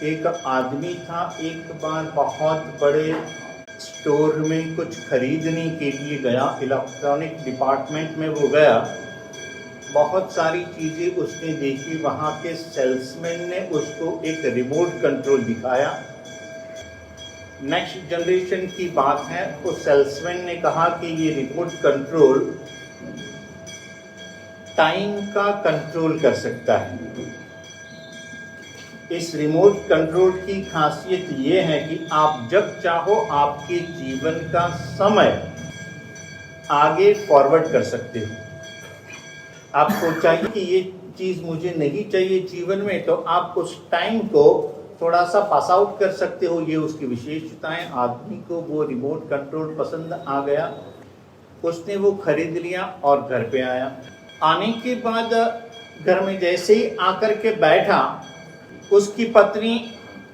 एक आदमी था, एक बार बहुत बड़े स्टोर में कुछ खरीदने के लिए गया, इलेक्ट्रॉनिक डिपार्टमेंट में वो गया। बहुत सारी चीज़ें उसने देखी। वहाँ के सेल्समैन ने उसको एक रिमोट कंट्रोल दिखाया। नेक्स्ट जनरेशन की बात है, उस सेल्समैन ने कहा कि ये रिमोट कंट्रोल टाइम का कंट्रोल कर सकता है। इस रिमोट कंट्रोल की खासियत ये है कि आप जब चाहो आपके जीवन का समय आगे फॉरवर्ड कर सकते हो। आपको चाहिए कि ये चीज़ मुझे नहीं चाहिए जीवन में, तो आप उस टाइम को थोड़ा सा पास आउट कर सकते हो। ये उसकी विशेषताएं। आदमी को वो रिमोट कंट्रोल पसंद आ गया, उसने वो खरीद लिया और घर पे आया। आने के बाद घर में जैसे ही आकर के बैठा, उसकी पत्नी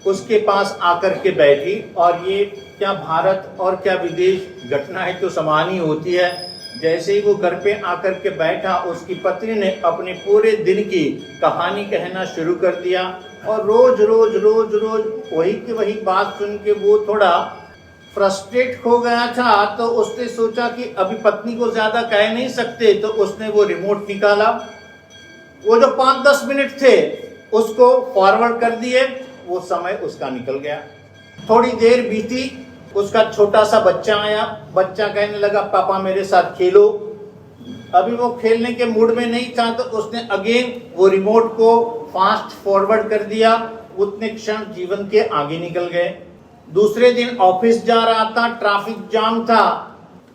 उसके पास आकर के बैठी। और ये क्या भारत और क्या विदेश घटनाएं तो समान ही होती है। जैसे ही वो घर पे आकर के बैठा, उसकी पत्नी ने अपने पूरे दिन की कहानी कहना शुरू कर दिया। और रोज रोज रोज रोज वही की वही बात सुन के वो थोड़ा फ्रस्ट्रेट हो गया था। तो उसने सोचा कि अभी पत्नी को ज्यादा कह नहीं सकते, तो उसने वो रिमोट निकाला। वो जो 5-10 मिनट थे उसको फॉरवर्ड कर दिए। वो समय उसका निकल गया। थोड़ी देर बीती, उसका छोटा सा बच्चा आया। बच्चा कहने लगा, पापा मेरे साथ खेलो। अभी वो खेलने के मूड में नहीं था, तो उसने अगेन वो रिमोट को फास्ट फॉरवर्ड कर दिया। उतने क्षण जीवन के आगे निकल गए। दूसरे दिन ऑफिस जा रहा था, ट्रैफिक जाम था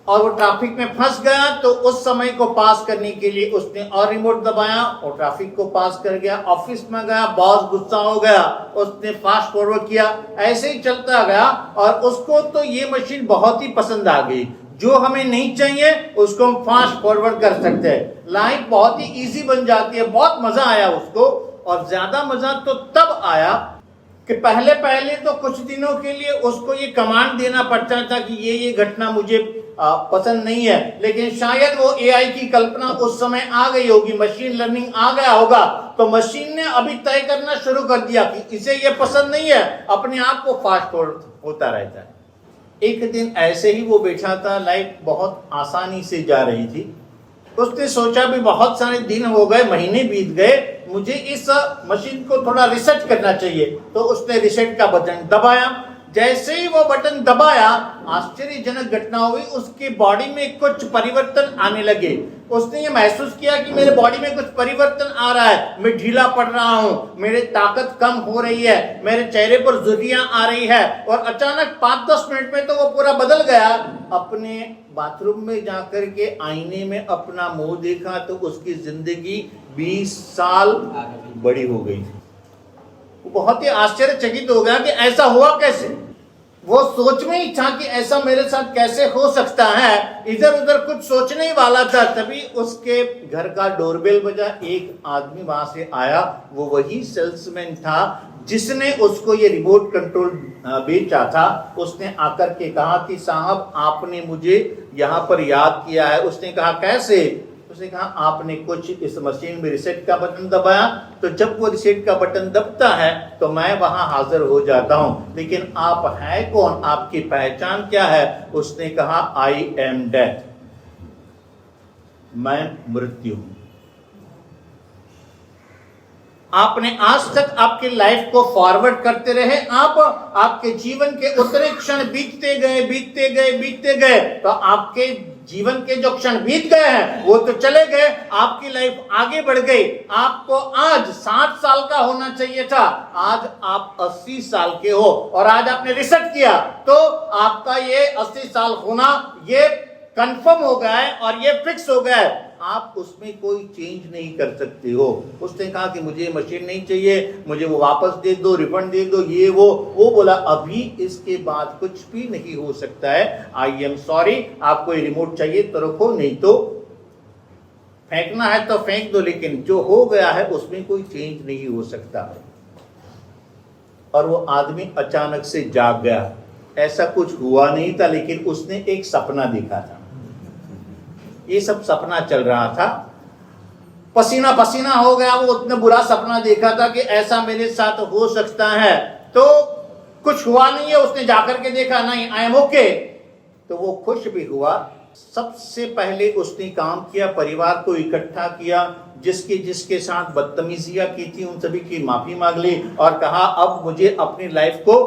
और वो ट्रैफिक में फंस गया। तो उस समय को पास करने के लिए उसने और रिमोट दबाया और ट्रैफिक को पास कर गया। ऑफिस में गया, बॉस गुस्सा हो गया, उसने फास्ट फॉरवर्ड किया। ऐसे ही चलता गया और उसको तो ये मशीन बहुत ही पसंद आ गई। जो हमें नहीं चाहिए उसको हम फास्ट फॉरवर्ड कर सकते हैं। लाइफ बहुत ही इजी बन जाती है। बहुत मजा आया उसको। और ज्यादा मजा तो तब आया कि पहले तो कुछ दिनों के लिए उसको ये कमांड देना पड़ता था कि ये घटना मुझे पसंद नहीं है। लेकिन शायद वो एआई की कल्पना उस समय आ गई होगी, मशीन लर्निंग आ गया होगा, तो मशीन ने अभी तय करना शुरू कर दिया कि इसे ये पसंद नहीं है। अपने आप को फास्ट फॉरवर्ड होता रहता है। एक दिन ऐसे ही वो बैठा था, लाइफ बहुत आसानी से जा रही थी। उसने सोचा भी बहुत सारे दिन हो गए, महीने बीत गए, मुझे इस मशीन को थोड़ा रिसेट करना चाहिए। तो उसने रिसेट का बटन दबाया। जैसे ही वो बटन दबाया, आश्चर्यजनक घटना हुई। उसके बॉडी में कुछ परिवर्तन आने लगे। उसने ये महसूस किया कि मेरे बॉडी में कुछ परिवर्तन आ रहा है। मैं ढीला पड़ रहा हूँ, मेरी ताकत कम हो रही है, मेरे चेहरे पर झुर्रियां आ रही है। और अचानक 5-10 मिनट में तो वो पूरा बदल गया। अपने बाथरूम में जाकर के आईने में अपना मुंह देखा तो उसकी जिंदगी 20 साल बड़ी हो गई थी। वो बहुत ही आश्चर्यचकित हो गया कि ऐसा हुआ कैसे। वो सोच में ही था कि ऐसा मेरे साथ कैसे हो सकता है। इधर उधर कुछ सोचने ही वाला था, तभी उसके घर का डोरबेल बजा। एक आदमी वहां से आया। वो वही सेल्समैन था जिसने उसको ये रिमोट कंट्रोल बेचा था। उसने आकर के कहा कि साहब, आपने मुझे यहाँ पर याद किया है। उसने कहा, कैसे? उसने कहा, आपने कुछ इस मशीन में रिसेट का बटन दबाया, तो जब वो रिसेट का बटन दबता है तो मैं वहां हाजिर हो जाता हूं। लेकिन आप हैं कौन? आपकी पहचान क्या है? उसने कहा, आई एम डेथ, मैं मृत्यु हूं। आपने आज तक आपकी लाइफ को फॉरवर्ड करते रहे। आपके जीवन के उतने क्षण बीतते गए, तो आपके जीवन के जो क्षण बीत गए हैं वो तो चले गए। आपकी लाइफ आगे बढ़ गई। आपको आज 60 साल का होना चाहिए था, आज आप 80 साल के हो। और आज आपने रिसेट किया तो आपका ये 80 साल होना ये कंफर्म हो गया है और ये फिक्स हो गया है। आप उसमें कोई चेंज नहीं कर सकते हो। उसने कहा कि मुझे मशीन नहीं चाहिए, मुझे वो वापस दे दो, रिफंड दे दो, ये वो बोला अभी इसके बाद कुछ भी नहीं हो सकता है। आई एम सॉरी, आपको ये रिमोट चाहिए तो रखो, नहीं तो फेंकना है तो फेंक दो, लेकिन जो हो गया है उसमें कोई चेंज नहीं हो सकता। और वो आदमी अचानक से जाग गया। ऐसा कुछ हुआ नहीं था, लेकिन उसने एक सपना देखा था। ये सब सपना चल रहा था। पसीना पसीना हो गया, वो उतना बुरा सपना देखा था कि ऐसा मेरे साथ हो सकता है, तो कुछ हुआ नहीं है, उसने जाकर के देखा, नहीं आई एम ओके, तो वो खुश भी हुआ। सबसे पहले उसने काम किया, परिवार को इकट्ठा किया, जिसके जिसके साथ बदतमीजियां की थी उन सभी की माफी मांग ली और कहा अब मुझे अपनी लाइफ को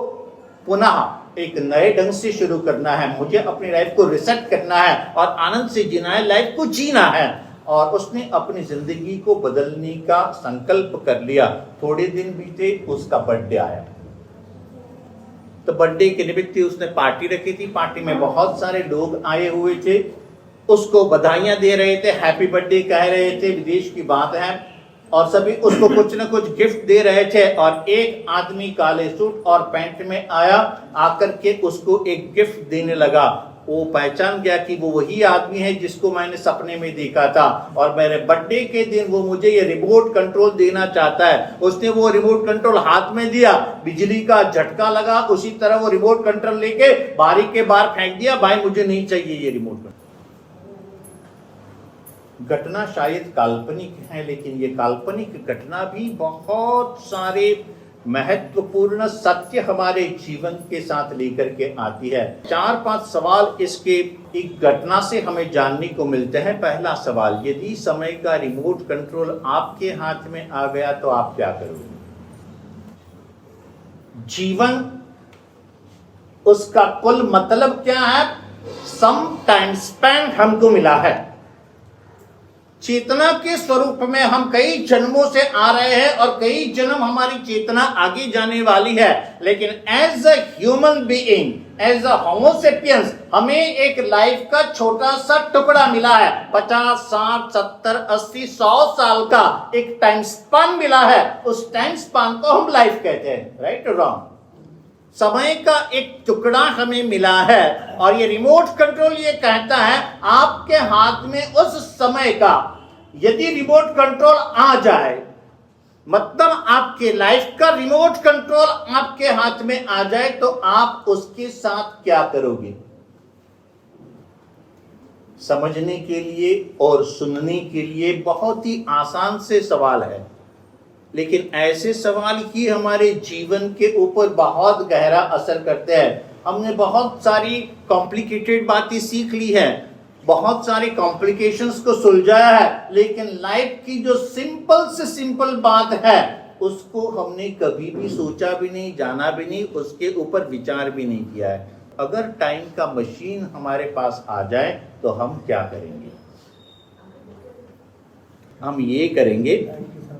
पुनः एक नए ढंग से शुरू करना है, मुझे अपनी लाइफ को रिसेट करना है और आनंद से जीना है, लाइफ को जीना है। और उसने अपनी जिंदगी को बदलने का संकल्प कर लिया। थोड़े दिन बीते, उसका बर्थडे आया, तो बर्थडे के निमित्त उसने पार्टी रखी थी। पार्टी में बहुत सारे लोग आए हुए थे, उसको बधाइयां दे रहे थे, हैप्पी बर्थडे कह रहे थे, विदेश की बात है, और सभी उसको कुछ न कुछ गिफ्ट दे रहे थे। और एक आदमी काले सूट और पैंट में आया, आकर के उसको एक गिफ्ट देने लगा। वो पहचान गया कि वो वही आदमी है जिसको मैंने सपने में देखा था, और मेरे बर्थडे के दिन वो मुझे ये रिमोट कंट्रोल देना चाहता है। उसने वो रिमोट कंट्रोल हाथ में दिया, बिजली का झटका लगा, उसी तरह वो रिमोट कंट्रोल लेके बारी के बाहर फेंक दिया, भाई मुझे नहीं चाहिए ये रिमोट कंट्रोल। घटना शायद काल्पनिक है, लेकिन ये काल्पनिक घटना भी बहुत सारे महत्वपूर्ण सत्य हमारे जीवन के साथ लेकर के आती है। 4-5 सवाल इसके एक घटना से हमें जानने को मिलते हैं। पहला सवाल, यदि समय का रिमोट कंट्रोल आपके हाथ में आ गया तो आप क्या करोगे? जीवन, उसका कुल मतलब क्या है? सम टाइम स्पैन हमको मिला है। चेतना के स्वरूप में हम कई जन्मों से आ रहे हैं और कई जन्म हमारी चेतना आगे जाने वाली है, लेकिन as a human being, as a homo sapiens, हमें एक लाइफ का छोटा सा टुकड़ा मिला है। 50, 60, 70, 80, 100 साल का एक टाइम स्पान मिला है। उस टाइम स्पान को हम लाइफ कहते हैं, राइट और रॉन्ग? समय का एक टुकड़ा हमें मिला है, और ये रिमोट कंट्रोल ये कहता है आपके हाथ में उस समय का यदि रिमोट कंट्रोल आ जाए, मतलब आपके लाइफ का रिमोट कंट्रोल आपके हाथ में आ जाए, तो आप उसके साथ क्या करोगे? समझने के लिए और सुनने के लिए बहुत ही आसान से सवाल है, लेकिन ऐसे सवाल ही हमारे जीवन के ऊपर बहुत गहरा असर करते हैं। हमने बहुत सारी कॉम्प्लिकेटेड बातें सीख ली है, बहुत सारे कॉम्प्लिकेशंस को सुलझाया है, लेकिन लाइफ की जो सिंपल से सिंपल बात है उसको हमने कभी भी सोचा भी नहीं, जाना भी नहीं, उसके ऊपर विचार भी नहीं किया है। अगर टाइम का मशीन हमारे पास आ जाए तो हम क्या करेंगे? हम ये करेंगे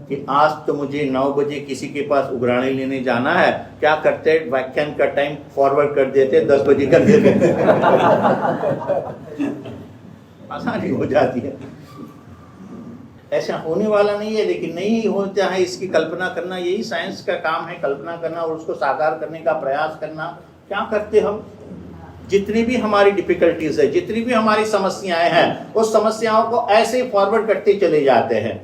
कि आज तो मुझे 9 बजे किसी के पास उगराणी लेने जाना है, क्या करते हैं, व्याख्यान का टाइम फॉरवर्ड कर देते, 10 बजे कर देते, आसानी हो जाती है। ऐसा होने वाला नहीं है, लेकिन नहीं होता है, इसकी कल्पना करना, यही साइंस का काम है, कल्पना करना और उसको साकार करने का प्रयास करना। क्या करते हम? जितनी भी हमारी डिफिकल्टीज है, जितनी भी हमारी समस्याएं हैं, उस समस्याओं को ऐसे ही फॉरवर्ड करते चले जाते हैं।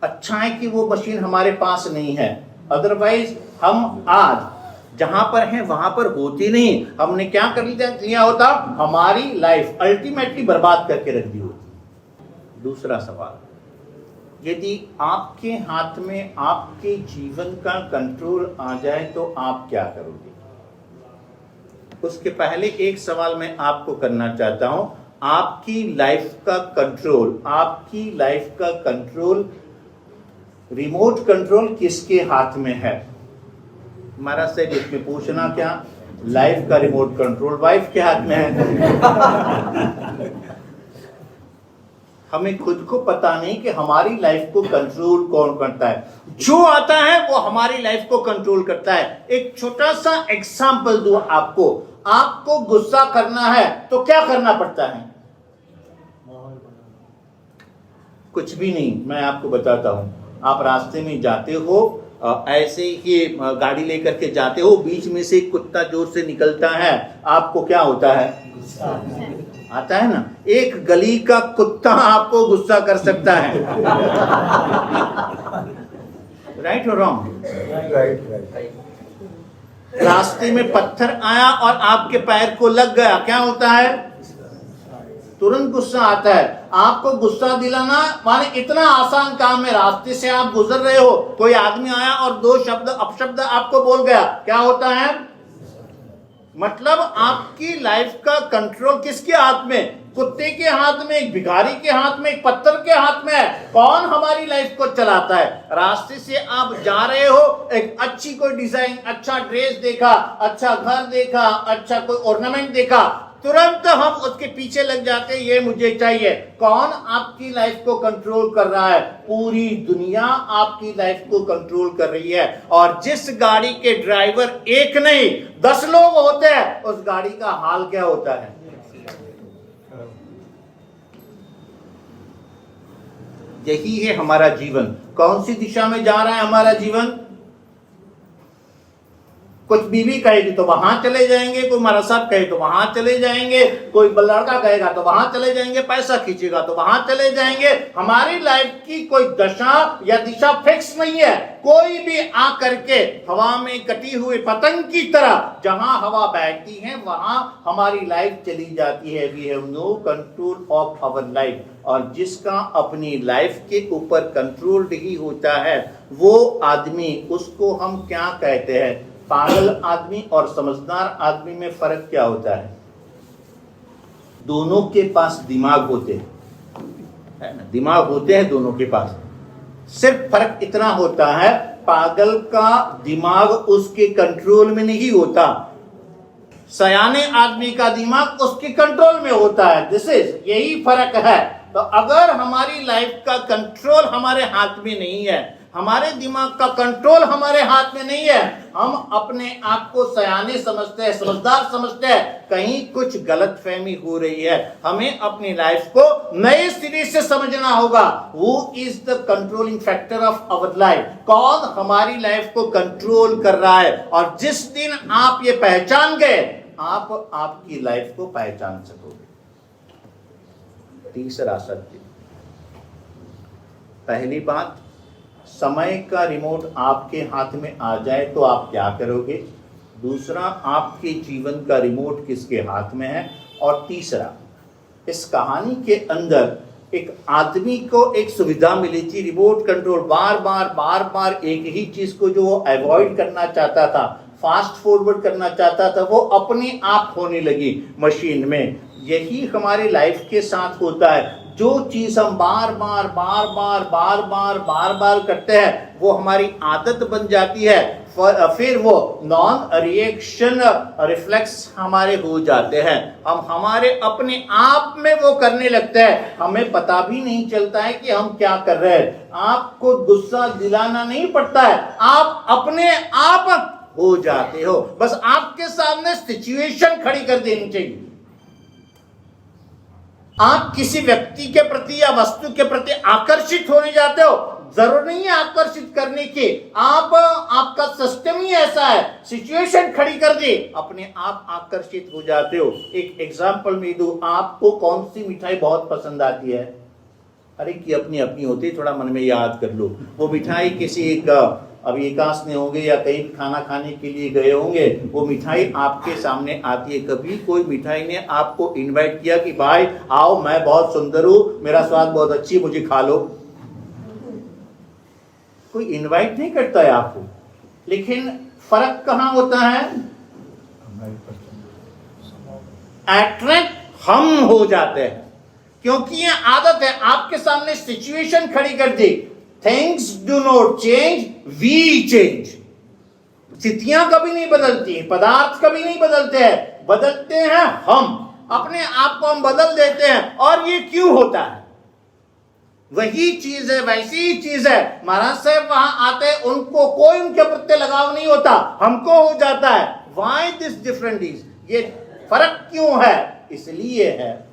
अच्छा है कि वो मशीन हमारे पास नहीं है, अदरवाइज हम आज जहां पर हैं वहां पर होती नहीं। हमने क्या कर लिया होता? हमारी लाइफ अल्टीमेटली बर्बाद करके रख दी होती। दूसरा सवाल, यदि आपके हाथ में आपके जीवन का कंट्रोल आ जाए तो आप क्या करोगे? उसके पहले एक सवाल मैं आपको करना चाहता हूं। आपकी लाइफ का कंट्रोल, आपकी लाइफ का कंट्रोल, रिमोट कंट्रोल किसके हाथ में है? हमारा से इसमें पूछना क्या, लाइफ का रिमोट कंट्रोल वाइफ के हाथ में है। हमें खुद को पता नहीं कि हमारी लाइफ को कंट्रोल कौन करता है। जो आता है वो हमारी लाइफ को कंट्रोल करता है। एक छोटा सा एग्जांपल दूं आपको। आपको गुस्सा करना है तो क्या करना पड़ता है? कुछ भी नहीं, मैं आपको बताता हूं। आप रास्ते में जाते हो, ऐसे ही गाड़ी लेकर के जाते हो, बीच में से कुत्ता जोर से निकलता है, आपको क्या होता है? आता है ना? एक गली का कुत्ता आपको गुस्सा कर सकता है। राइट और रॉन्ग? राइट। रास्ते में पत्थर आया और आपके पैर को लग गया, क्या होता है? तुरंत गुस्सा आता है। आपको गुस्सा दिलाना माने इतना आसान काम है। रास्ते से आप गुजर रहे हो, कोई आदमी आया और दो शब्द अपशब्द आपको बोल गया, क्या होता है? मतलब आपकी लाइफ का कंट्रोल किसके हाथ में? कुत्ते के हाथ में, एक भिखारी के हाथ में, एक पत्थर के हाथ में है। कौन हमारी लाइफ को चलाता है? रास्ते से आप जा रहे हो, एक अच्छी कोई डिजाइन, अच्छा ड्रेस देखा, अच्छा घर देखा, अच्छा कोई ऑर्नामेंट देखा, तुरंत हम उसके पीछे लग जाते हैं, ये मुझे चाहिए। कौन आपकी लाइफ को कंट्रोल कर रहा है? पूरी दुनिया आपकी लाइफ को कंट्रोल कर रही है। और जिस गाड़ी के ड्राइवर एक नहीं 10 लोग होते हैं, उस गाड़ी का हाल क्या होता है? यही है हमारा जीवन। कौन सी दिशा में जा रहा है हमारा जीवन? कुछ बीवी कहेगी तो वहां चले जाएंगे, कोई मारा साहब कहे तो वहां चले जाएंगे, कोई लड़का कहेगा तो वहां चले जाएंगे, पैसा खींचेगा तो वहां चले जाएंगे। हमारी लाइफ की कोई दशा या दिशा फिक्स नहीं है। कोई भी आकर के हवा में कटी हुई पतंग की तरह जहां हवा बहती है वहां हमारी लाइफ चली जाती है। We have no control of our life. और जिसका अपनी लाइफ के ऊपर कंट्रोल नहीं होता है वो आदमी, उसको हम क्या कहते हैं? पागल आदमी और समझदार आदमी में फर्क क्या होता है? दोनों के पास दिमाग होते हैं, है ना? दिमाग होते हैं दोनों के पास। सिर्फ फर्क इतना होता है, पागल का दिमाग उसके कंट्रोल में नहीं होता, सयाने आदमी का दिमाग उसके कंट्रोल में होता है। यही फर्क है। तो अगर हमारी लाइफ का कंट्रोल हमारे हाथ में नहीं है, हमारे दिमाग का कंट्रोल हमारे हाथ में नहीं है, हम अपने आप को सयाने समझते हैं, समझदार समझते हैं, कहीं कुछ गलतफहमी हो रही है। हमें अपनी लाइफ को नए सिरे से समझना होगा। Who is the controlling factor of our life? कौन हमारी लाइफ को कंट्रोल कर रहा है? और जिस दिन आप ये पहचान गए, आप आपकी लाइफ को पहचान सकोगे। तीसरा सत्य, पहली बात, समय का रिमोट आपके हाथ में आ जाए तो आप क्या करोगे? दूसरा, आपके जीवन का रिमोट किसके हाथ में है? और तीसरा, इस कहानी के अंदर एक आदमी को एक सुविधा मिली थी, रिमोट कंट्रोल। बार बार एक ही चीज को जो वो अवॉइड करना चाहता था, फास्ट फॉरवर्ड करना चाहता था, वो अपने आप होने लगी मशीन में। यही हमारी लाइफ के साथ होता है। जो चीज हम बार बार करते हैं वो हमारी आदत बन जाती है, फिर वो नॉन रिएक्शन रिफ्लेक्स हमारे हो जाते हैं। हम हमारे अपने आप में वो करने लगते हैं, हमें पता भी नहीं चलता है कि हम क्या कर रहे हैं। आपको गुस्सा दिलाना नहीं पड़ता है, आप अपने आप हो जाते हो। बस आपके सामने सिचुएशन खड़ी कर देनी चाहिए। आप किसी व्यक्ति के प्रति या वस्तु के प्रति आकर्षित होने जाते हो, जरूर नहीं है आकर्षित करने की, आपका सिस्टम ही ऐसा है, सिचुएशन खड़ी कर दे, अपने आप आकर्षित हो जाते हो। एक एग्जांपल में दूं, आपको कौन सी मिठाई बहुत पसंद आती है? अरे की अपनी अपनी होती है, थोड़ा मन में याद कर लो। वो मिठाई किसी एक अभी एकांश में होंगे या कहीं खाना खाने के लिए गए होंगे, वो मिठाई आपके सामने आती है। कभी कोई मिठाई ने आपको इनवाइट किया कि भाई आओ, मैं बहुत सुंदर हूं, मेरा स्वाद बहुत अच्छी, मुझे खा लो? कोई इनवाइट नहीं करता है आपको। लेकिन फर्क कहां होता है? अट्रैक्ट हम हो जाते हैं, क्योंकि ये आदत है। आपके सामने सिचुएशन खड़ी कर दी, things do not change, we change. स्थितियां कभी नहीं बदलती, पदार्थ कभी नहीं बदलते हैं, बदलते हैं हम। अपने आप को हम बदल देते हैं। और ये क्यों होता है? वही चीज है, वैसी ही चीज है। महाराज साहब वहां आते हैं, उनको कोई उनके प्रति लगाव नहीं होता, हमको हो जाता है। Why this different is? ये फर्क क्यों है? इसलिए है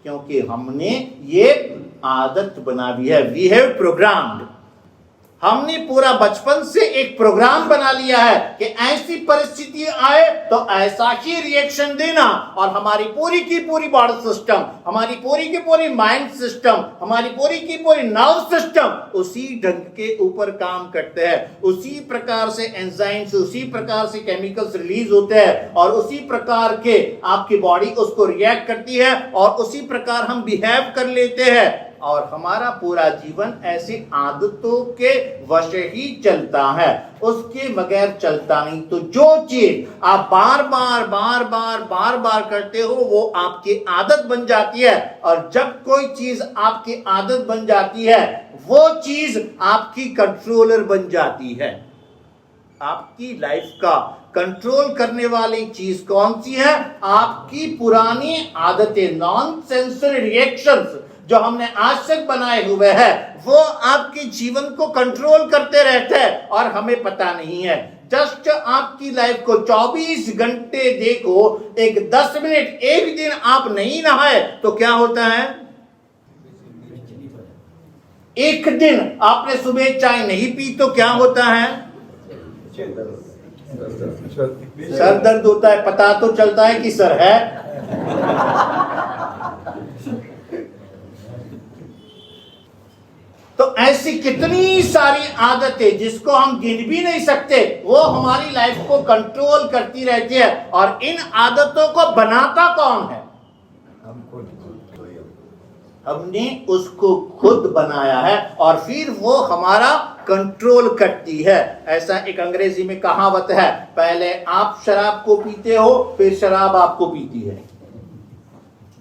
क्योंकि हमने ये आदत बना दी है। We have programmed. हमने पूरा बचपन से एक प्रोग्राम बना लिया है कि ऐसी परिस्थिति आए तो ऐसा ही रिएक्शन देना, और हमारी पूरी की पूरी बॉडी सिस्टम, हमारी पूरी की पूरी माइंड सिस्टम, हमारी पूरी की पूरी नर्व सिस्टम उसी ढंग के ऊपर काम करते हैं। उसी प्रकार से एंजाइम्स, उसी प्रकार से केमिकल्स रिलीज होते हैं और उसी प्रकार के आपकी बॉडी उसको रिएक्ट करती है और उसी प्रकार हम बिहेव कर लेते हैं, और हमारा पूरा जीवन ऐसी आदतों के वश ही चलता है, उसके बगैर चलता नहीं। तो जो चीज आप बार बार करते हो वो आपकी आदत बन जाती है, और जब कोई चीज आपकी आदत बन जाती है वो चीज आपकी कंट्रोलर बन जाती है। आपकी लाइफ का कंट्रोल करने वाली चीज कौन सी है? आपकी पुरानी आदतें, नॉन सेंसरी रिएक्शंस जो हमने आज तक बनाए हुए हैं, वो आपके जीवन को कंट्रोल करते रहते हैं और हमें पता नहीं है। जस्ट आपकी लाइफ को 24 घंटे देखो, एक 10 मिनट एक दिन आप नहीं नहाए तो क्या होता है? एक दिन आपने सुबह चाय नहीं पी तो क्या होता है? सर दर्द होता है। पता तो चलता है कि सर है। तो ऐसी कितनी सारी आदतें जिसको हम गिन भी नहीं सकते, वो हमारी लाइफ को कंट्रोल करती रहती है। और इन आदतों को बनाता कौन है? हमने उसको खुद बनाया है और फिर वो हमारा कंट्रोल करती है। ऐसा एक अंग्रेजी में कहावत है, पहले आप शराब को पीते हो फिर शराब आपको पीती है।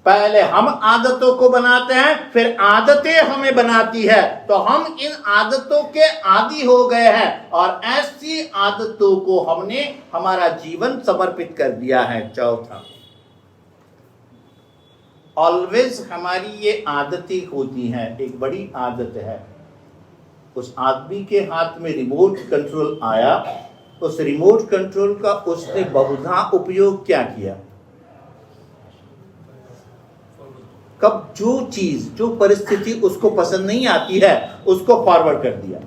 पहले हम आदतों को बनाते हैं फिर आदतें हमें बनाती है। तो हम इन आदतों के आदी हो गए हैं और ऐसी आदतों को हमने हमारा जीवन समर्पित कर दिया है। चौथा, ऑलवेज हमारी ये आदतें होती हैं। एक बड़ी आदत है, उस आदमी के हाथ में रिमोट कंट्रोल आया, उस रिमोट कंट्रोल का उसने बहुधा उपयोग क्या किया? कब जो चीज, जो परिस्थिति उसको पसंद नहीं आती है उसको फॉरवर्ड कर दिया।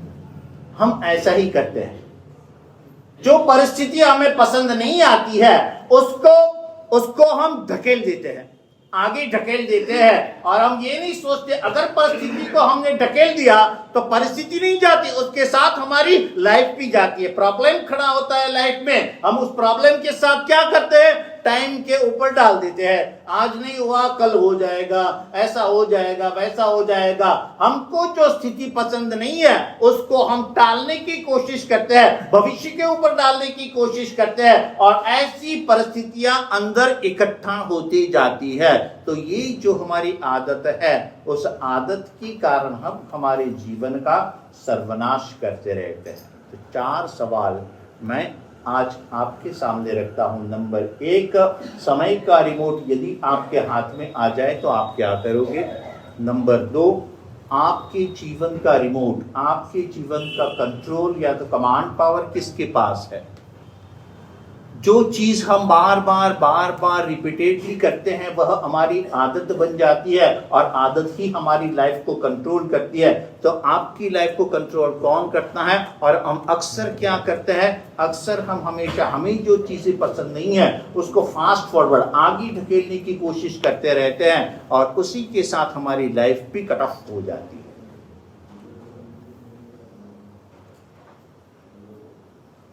हम ऐसा ही करते हैं। जो परिस्थिति हमें पसंद नहीं आती है उसको हम धकेल देते हैं, आगे ढकेल देते हैं, और हम ये नहीं सोचते अगर परिस्थिति को हमने ढकेल दिया तो परिस्थिति नहीं जाती, उसके साथ हमारी लाइफ भी जाती है। प्रॉब्लम खड़ा होता है लाइफ में, हम उस प्रॉब्लम के साथ क्या करते हैं? टाइम के ऊपर डाल देते हैं। आज नहीं हुआ कल हो जाएगा, ऐसा हो जाएगा, वैसा हो जाएगा। हमको जो स्थिति पसंद नहीं है उसको हम टालने की कोशिश करते हैं, भविष्य के ऊपर डालने की कोशिश करते हैं, और ऐसी परिस्थितियां अंदर इकट्ठा होती जाती है। तो ये जो हमारी आदत है, उस आदत के कारण हम हमारे जीवन का सर्वनाश करते रहते हैं। तो 4 सवाल मैं आज आपके सामने रखता हूं। नंबर 1, समय का रिमोट यदि आपके हाथ में आ जाए तो आप क्या करोगे? नंबर 2, आपके जीवन का रिमोट, आपके जीवन का कंट्रोल या तो कमांड पावर किसके पास है? जो चीज हम बार बार रिपीटेडली करते हैं वह हमारी आदत बन जाती है और आदत ही हमारी लाइफ को कंट्रोल करती है। तो आपकी लाइफ को कंट्रोल कौन करता है? और हम अक्सर क्या करते हैं? अक्सर हम हमेशा हमें जो चीजें पसंद नहीं है उसको फास्ट फॉरवर्ड, आगे ढकेलने की कोशिश करते रहते हैं, और उसी के साथ हमारी लाइफ भी कट ऑफ हो जाती है।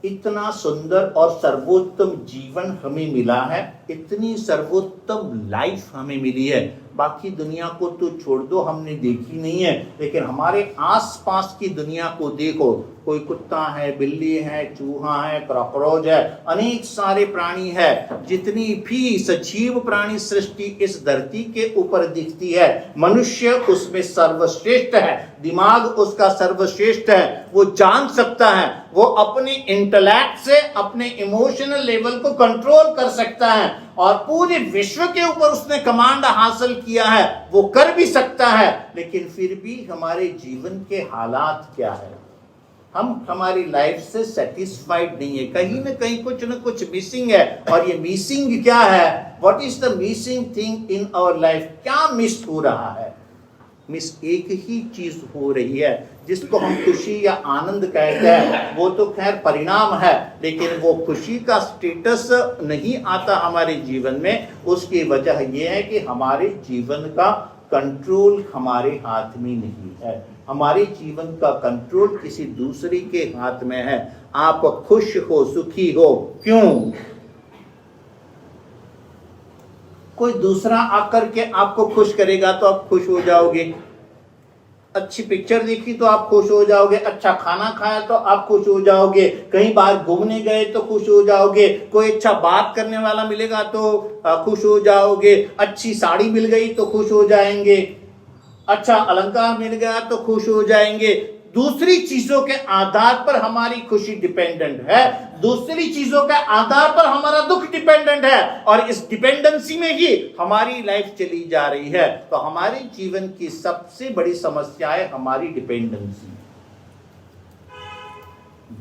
इतना सुंदर और सर्वोत्तम जीवन हमें मिला है, इतनी सर्वोत्तम लाइफ हमें मिली है। बाकी दुनिया को तो छोड़ दो, हमने देखी नहीं है, लेकिन हमारे आसपास की दुनिया को देखो। कोई कुत्ता है, बिल्ली है, चूहा है, कॉकरोच है, अनेक सारे प्राणी है। जितनी भी सजीव प्राणी सृष्टि इस धरती के ऊपर दिखती है, मनुष्य उसमें सर्वश्रेष्ठ है, दिमाग उसका सर्वश्रेष्ठ है। वो जान सकता है, वो अपने इंटेलेक्ट से अपने इमोशनल लेवल को कंट्रोल कर सकता है, और पूरे विश्व के ऊपर उसने कमांड हासिल किया है, वो कर भी सकता है। लेकिन फिर भी हमारे जीवन के हालात क्या है? हम हमारी लाइफ से सेटिस्फाइड नहीं है, कहीं ना कहीं कुछ ना कुछ मिसिंग है। और ये मिसिंग क्या है? What is the missing thing in our life? क्या मिस हो रहा है? मिस एक ही चीज हो रही है जिसको हम खुशी या आनंद कहते हैं, वो तो खैर परिणाम है, लेकिन वो खुशी का स्टेटस नहीं आता हमारे जीवन में। उसकी वजह ये है कि हमारे जीवन का कंट्रोल हमारे हाथ में नहीं है। हमारे जीवन का कंट्रोल किसी दूसरे के हाथ में है। आप खुश हो, सुखी हो, क्यों? कोई दूसरा आकर के आपको खुश करेगा तो आप खुश हो जाओगे। अच्छी पिक्चर देखी तो आप खुश हो जाओगे, अच्छा खाना खाया तो आप खुश हो जाओगे, कहीं बाहर घूमने गए तो खुश हो जाओगे, कोई अच्छा बात करने वाला मिलेगा तो खुश हो जाओगे, अच्छी साड़ी मिल गई तो खुश हो जाएंगे, अच्छा अलंकार मिल गया तो खुश हो जाएंगे। दूसरी चीजों के आधार पर हमारी खुशी डिपेंडेंट है, दूसरी चीजों के आधार पर हमारा दुख डिपेंडेंट है, और इस डिपेंडेंसी में ही हमारी लाइफ चली जा रही है। तो हमारे जीवन की सबसे बड़ी समस्या है हमारी डिपेंडेंसी।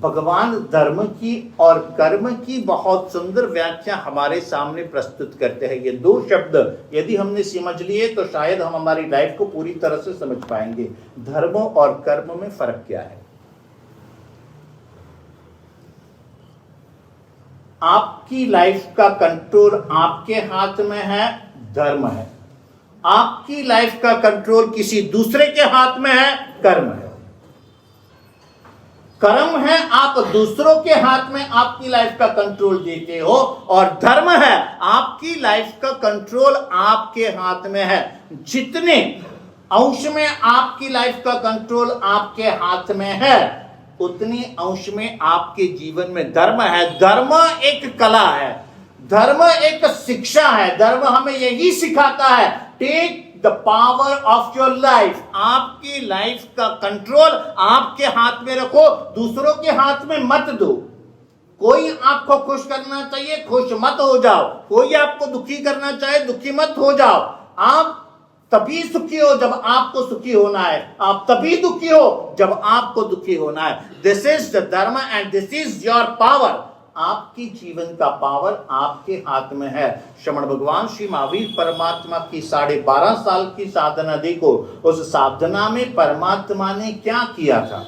भगवान धर्म की और कर्म की बहुत सुंदर व्याख्या हमारे सामने प्रस्तुत करते हैं। ये दो शब्द यदि हमने समझ लिए तो शायद हम हमारी लाइफ को पूरी तरह से समझ पाएंगे। धर्म और कर्म में फर्क क्या है? आपकी लाइफ का कंट्रोल आपके हाथ में है, धर्म है। आपकी लाइफ का कंट्रोल किसी दूसरे के हाथ में है, कर्म है। कर्म है आप दूसरों के हाथ में आपकी लाइफ का कंट्रोल देते हो, और धर्म है आपकी लाइफ का कंट्रोल आपके हाथ में है। जितने अंश में आपकी लाइफ का कंट्रोल आपके हाथ में है, उतने अंश में आपके जीवन में धर्म है। धर्म एक कला है, धर्म एक शिक्षा है। धर्म हमें यही सिखाता है, take the power of your life. आपकी लाइफ का कंट्रोल आपके हाथ में रखो, दूसरों के हाथ में मत दो। कोई आपको खुश करना चाहिए, खुश मत हो जाओ। कोई आपको दुखी करना चाहे, दुखी मत हो जाओ। आप तभी सुखी हो जब आपको सुखी होना है, आप तभी दुखी हो जब आपको दुखी होना है। दिस इज द धर्म and this is your power. आपकी जीवन का पावर आपके हाथ में है। श्रमण भगवान श्री महावीर परमात्मा की 12.5 साल की साधना देखो, उस साधना में परमात्मा ने क्या किया था।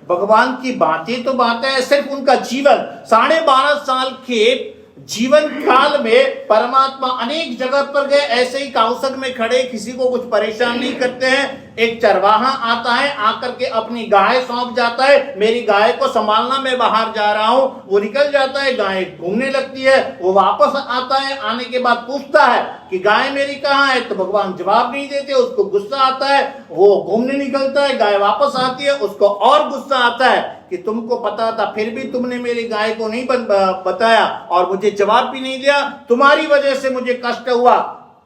भगवान की बातें तो बातें है, सिर्फ उनका जीवन 12.5 साल के जीवन काल में परमात्मा अनेक जगह पर गए, ऐसे ही काउसक में खड़े, किसी को कुछ परेशान नहीं करते हैं। एक चरवाहा आता है, आकर के अपनी गाय सौंप जाता है, मेरी गाय को संभालना, मैं बाहर जा रहा हूं। वो निकल जाता है, गाय घूमने लगती है, वो वापस आता है, आने के बाद पूछता है कि गाय मेरी कहाँ है, तो भगवान जवाब नहीं देते, उसको गुस्सा आता है, वो घूमने निकलता है, गाय वापस आती है, उसको और गुस्सा आता है कि तुमको पता था फिर भी तुमने मेरी गाय को नहीं बताया और मुझे जवाब भी नहीं दिया, तुम्हारी वजह से मुझे कष्ट हुआ।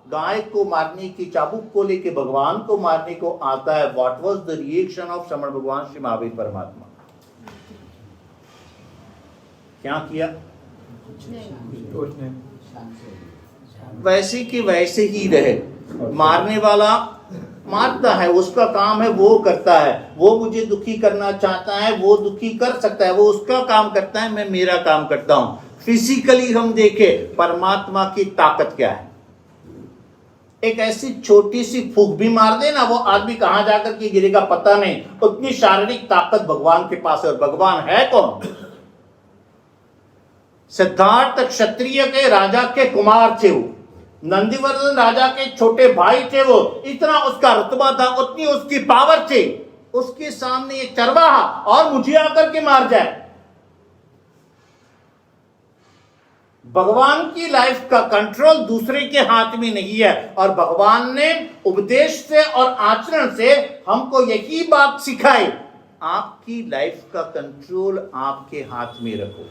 गाय को मारने की चाबुक को लेके भगवान को मारने को आता है। What was the reaction of श्रमण भगवान श्री महावीर परमात्मा? क्या किया? वैसे कि वैसे ही रहे। मारने वाला मारता है, उसका काम है, वो करता है। वो मुझे दुखी करना चाहता है, वो दुखी कर सकता है, वो उसका काम करता है, मैं मेरा काम करता हूं। फिजिकली हम देखें परमात्मा की ताकत क्या है। एक ऐसी छोटी सी फूंक भी मार दे ना, वो आदमी कहां जाकर के गिरेगा पता नहीं, उतनी शारीरिक ताकत भगवान के पास है। और भगवान है कौन? सिद्धार्थ क्षत्रिय के राजा के कुमार थे, वो नंदीवर्धन राजा के छोटे भाई थे। वो इतना उसका रुतबा था, उतनी उसकी पावर थी। उसके सामने ये चरवाहा और मुझे आकर के मार जाए। भगवान की लाइफ का कंट्रोल दूसरे के हाथ में नहीं है, और भगवान ने उपदेश से और आचरण से हमको यही बात सिखाई, आपकी लाइफ का कंट्रोल आपके हाथ में रखो।